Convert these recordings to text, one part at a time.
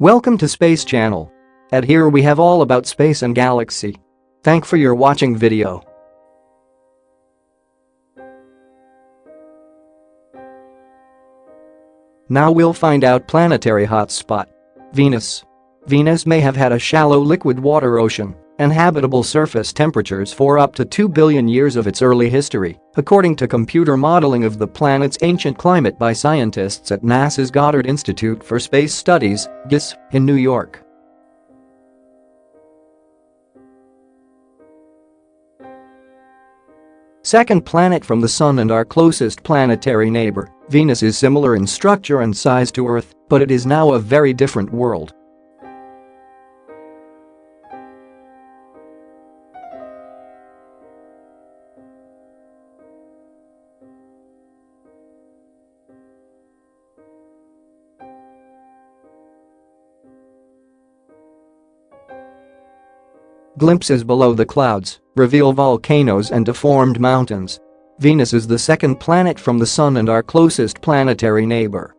Welcome to Space Channel. At here we have all about space and galaxy. Thank for your watching video. Now we'll find out planetary hotspot. Venus. Venus may have had a shallow liquid water ocean and habitable surface temperatures for up to 2 billion years of its early history, according to computer modeling of the planet's ancient climate by scientists at NASA's Goddard Institute for Space Studies, GISS, in New York. Second planet from the Sun and our closest planetary neighbor, Venus is similar in structure and size to Earth, but it is now a very different world. Glimpses below the clouds reveal volcanoes and deformed mountains. Venus is the second planet from the Sun and our closest planetary neighbor.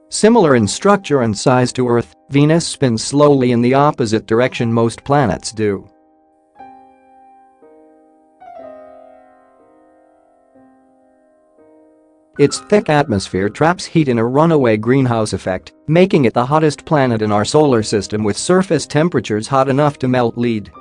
Similar in structure and size to Earth, Venus spins slowly in the opposite direction most planets do. Its thick atmosphere traps heat in a runaway greenhouse effect, making it the hottest planet in our solar system with surface temperatures hot enough to melt lead.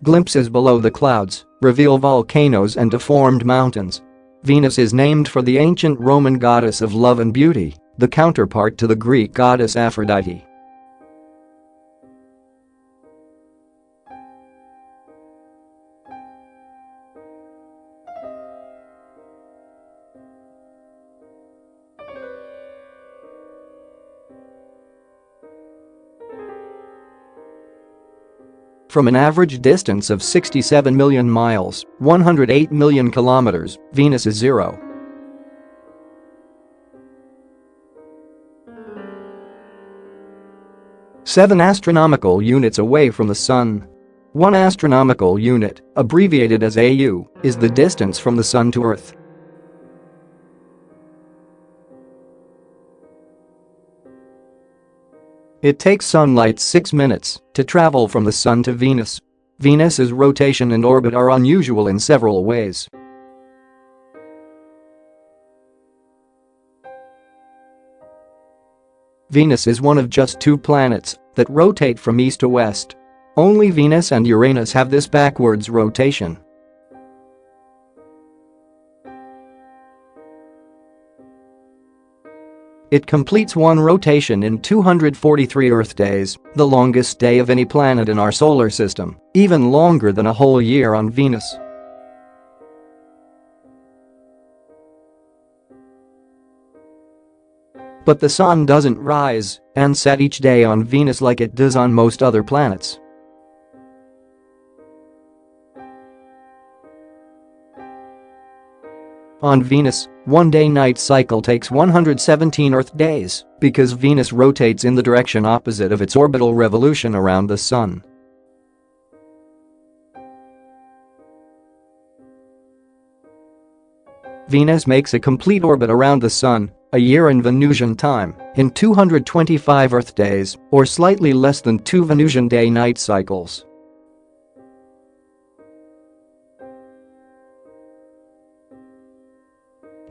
Glimpses below the clouds reveal volcanoes and deformed mountains. Venus is named for the ancient Roman goddess of love and beauty, the counterpart to the Greek goddess Aphrodite. From an average distance of 67 million miles, 108 million kilometers, Venus is 0. Seven astronomical units away from the Sun. 1 astronomical unit, abbreviated as AU, is the distance from the Sun to Earth. It takes sunlight 6 minutes to travel from the Sun to Venus. Venus's rotation and orbit are unusual in several ways. Venus is one of just 2 planets that rotate from east to west. Only Venus and Uranus have this backwards rotation. It completes 1 rotation in 243 Earth days, the longest day of any planet in our solar system, even longer than a whole year on Venus. But the Sun doesn't rise and set each day on Venus like it does on most other planets. On Venus, 1 day-night cycle takes 117 Earth days because Venus rotates in the direction opposite of its orbital revolution around the Sun. Venus makes a complete orbit around the Sun, a year in Venusian time, in 225 Earth days, or slightly less than 2 Venusian day-night cycles.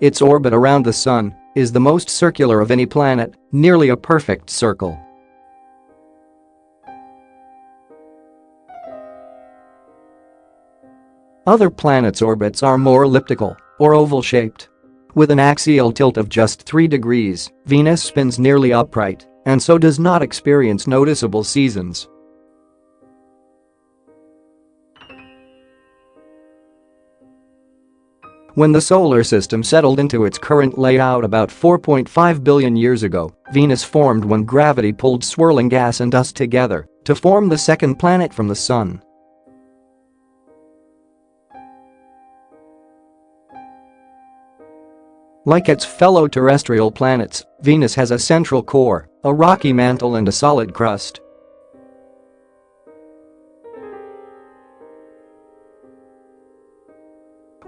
Its orbit around the Sun is the most circular of any planet, nearly a perfect circle. Other planets' orbits are more elliptical or oval-shaped. With an axial tilt of just 3 degrees, Venus spins nearly upright and so does not experience noticeable seasons. When the solar system settled into its current layout about 4.5 billion years ago, Venus formed when gravity pulled swirling gas and dust together to form the second planet from the Sun. Like its fellow terrestrial planets, Venus has a central core, a rocky mantle and a solid crust.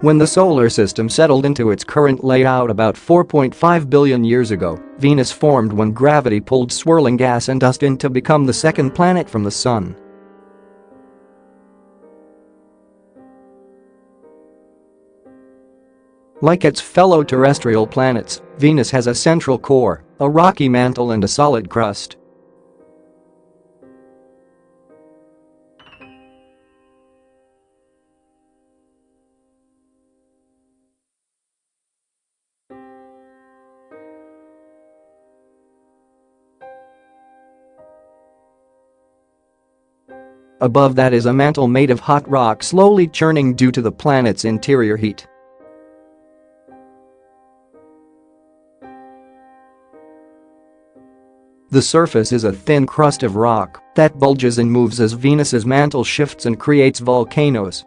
When the solar system settled into its current layout about 4.5 billion years ago, Venus formed when gravity pulled swirling gas and dust in to become the second planet from the Sun. Like its fellow terrestrial planets, Venus has a central core, a rocky mantle and a solid crust. Above that is a mantle made of hot rock slowly churning due to the planet's interior heat. The surface is a thin crust of rock that bulges and moves as Venus's mantle shifts and creates volcanoes.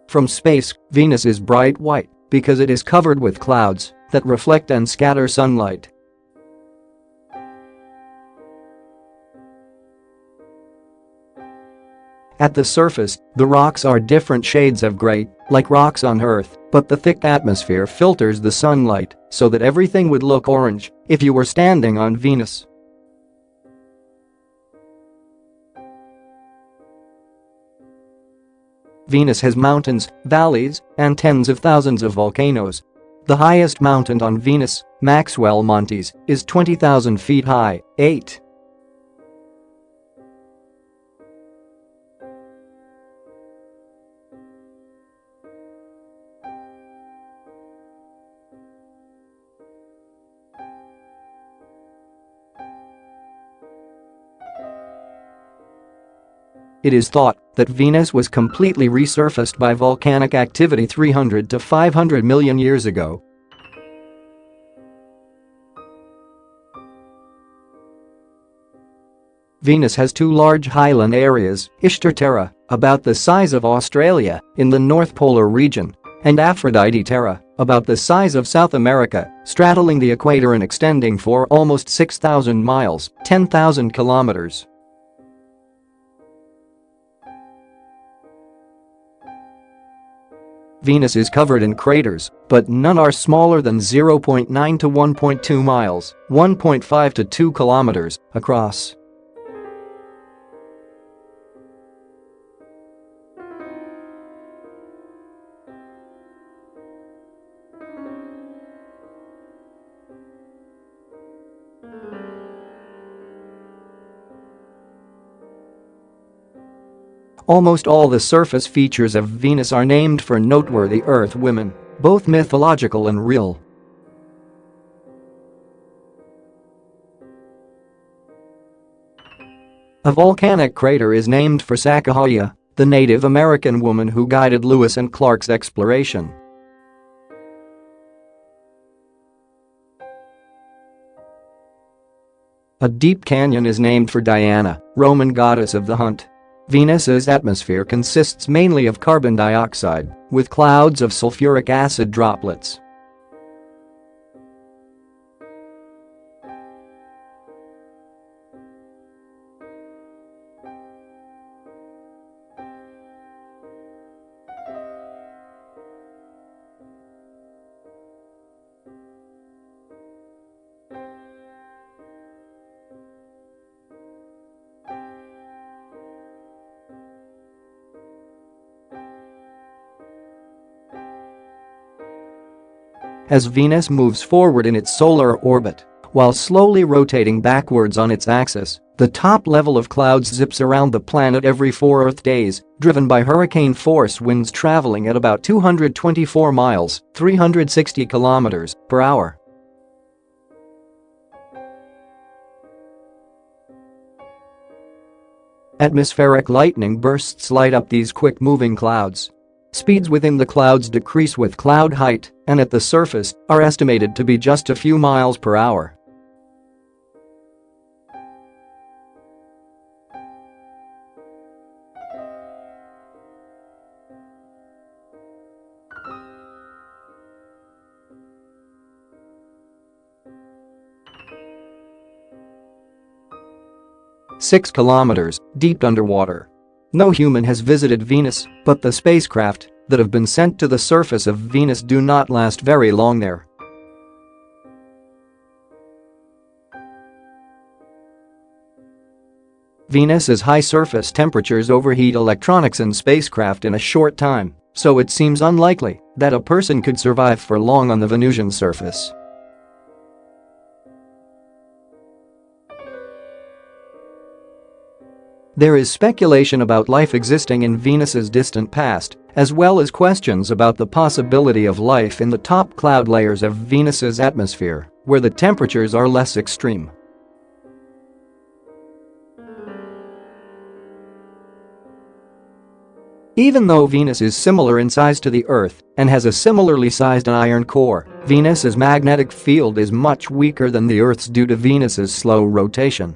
From space, Venus is bright white because it is covered with clouds that reflect and scatter sunlight. At the surface, the rocks are different shades of gray, like rocks on Earth, but the thick atmosphere filters the sunlight so that everything would look orange if you were standing on Venus. Venus has mountains, valleys, and tens of thousands of volcanoes. The highest mountain on Venus, Maxwell Montes, is 20,000 feet high, 8. It is thought that Venus was completely resurfaced by volcanic activity 300 to 500 million years ago. Venus has two large highland areas, Ishtar Terra, about the size of Australia, in the North Polar region, and Aphrodite Terra, about the size of South America, straddling the equator and extending for almost 6,000 miles, 10,000 kilometers. Venus is covered in craters, but none are smaller than 0.9 to 1.2 miles, 1.5 to 2 kilometers, across. Almost all the surface features of Venus are named for noteworthy Earth women, both mythological and real. A volcanic crater is named for Sacagawea, the Native American woman who guided Lewis and Clark's exploration. A deep canyon is named for Diana, Roman goddess of the hunt. Venus's atmosphere consists mainly of carbon dioxide, with clouds of sulfuric acid droplets. As Venus moves forward in its solar orbit, while slowly rotating backwards on its axis, the top level of clouds zips around the planet every 4 Earth days, driven by hurricane-force winds traveling at about 224 miles, 360 kilometers, per hour. Atmospheric lightning bursts light up these quick-moving clouds. Speeds within the clouds decrease with cloud height, and at the surface, are estimated to be just a few miles per hour. 6 kilometers deep underwater. No human has visited Venus, but the spacecraft that have been sent to the surface of Venus do not last very long there. Venus's high surface temperatures overheat electronics in spacecraft in a short time, so it seems unlikely that a person could survive for long on the Venusian surface. There is speculation about life existing in Venus's distant past, as well as questions about the possibility of life in the top cloud layers of Venus's atmosphere, where the temperatures are less extreme. Even though Venus is similar in size to the Earth and has a similarly sized iron core, Venus's magnetic field is much weaker than the Earth's due to Venus's slow rotation.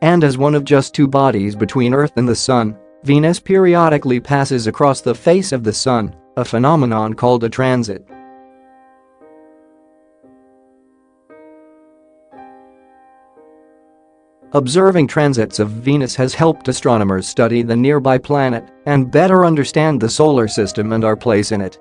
And as one of just two bodies between Earth and the Sun, Venus periodically passes across the face of the Sun, a phenomenon called a transit. Observing transits of Venus has helped astronomers study the nearby planet and better understand the solar system and our place in it.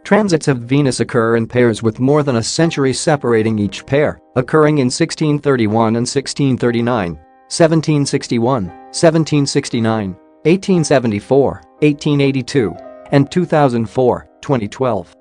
Transits of Venus occur in pairs with more than a century separating each pair, occurring in 1631 and 1639, 1761, 1769, 1874, 1882, and 2004, 2012.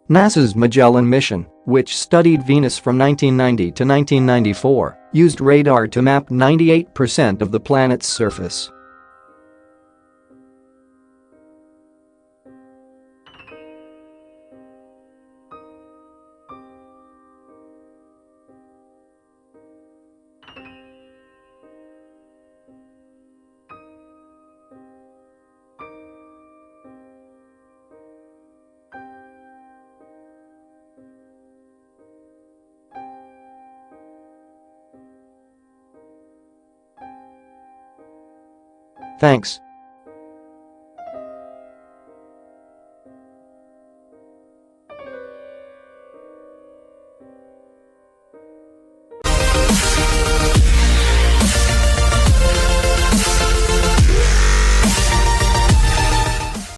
NASA's Magellan mission, which studied Venus from 1990 to 1994, used radar to map 98% of the planet's surface. Thanks.